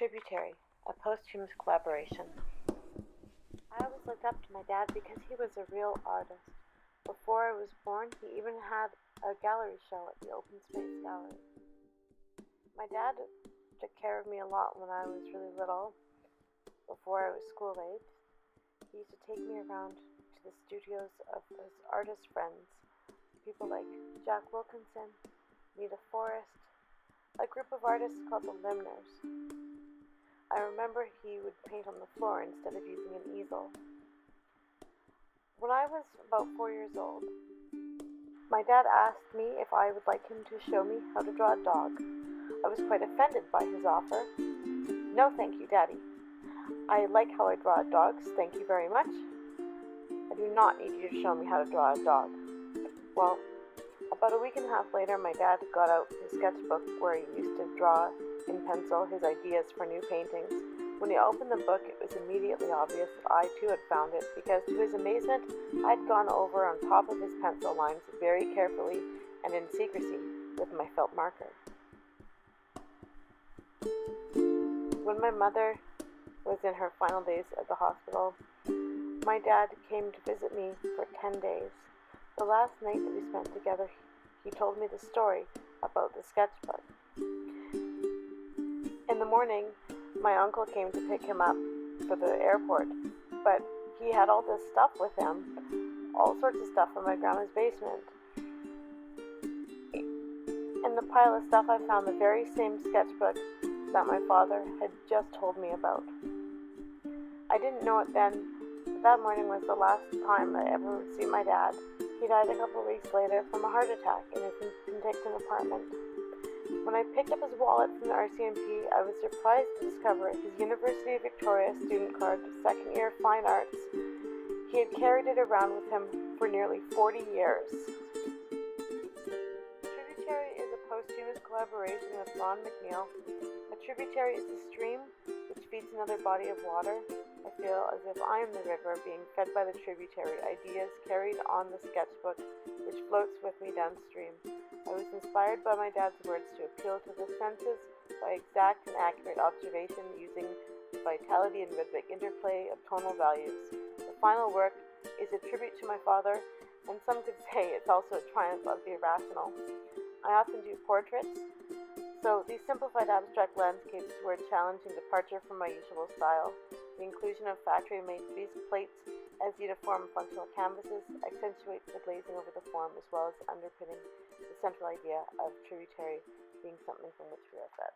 Tributary, a posthumous collaboration. I always looked up to my dad because he was a real artist. Before I was born, he even had a gallery show at the Open Space Gallery. My dad took care of me a lot when I was really little, before I was school age. He used to take me around to the studios of his artist friends, people like Jack Wilkinson, Nita Forrest, a group of artists called the Limners. I remember he would paint on the floor instead of using an easel. When I was about 4 years old, my dad asked me if I would like him to show me how to draw a dog. I was quite offended by his offer. "No, thank you, Daddy. I like how I draw dogs, thank you very much. I do not need you to show me how to draw a dog." Well, about a week and a half later, my dad got out his sketchbook where he used to draw in pencil his ideas for new paintings. When he opened the book, it was immediately obvious that I too had found it, because to his amazement, I'd gone over on top of his pencil lines very carefully and in secrecy with my felt marker. When my mother was in her final days at the hospital, my dad came to visit me for 10 days. The last night that we spent together, he told me the story about the sketchbook. In the morning, my uncle came to pick him up for the airport, but he had all this stuff with him, all sorts of stuff from my grandma's basement. In the pile of stuff, I found the very same sketchbook that my father had just told me about. I didn't know it then, but that morning was the last time I ever would see my dad. He died a couple of weeks later from a heart attack in his Penticton apartment. When I picked up his wallet from the RCMP, I was surprised to discover his University of Victoria student card to second year Fine Arts. He had carried it around with him for nearly 40 years. Tributary is a posthumous collaboration with McNeill. A tributary is a stream which feeds another body of water. I feel as if I am the river being fed by the tributary, ideas carried on the sketchbook which floats with me downstream. I was inspired by my dad's words to appeal to the senses by exact and accurate observation using the vitality and rhythmic interplay of tonal values. The final work is a tribute to my father, and some could say it's also a triumph of the irrational. I often do portraits, so these simplified abstract landscapes were a challenging departure from my usual style. The inclusion of factory-made base plates as uniform functional canvases accentuates the glazing over the form, as well as underpinning the central idea of tributary being something from which we are fed.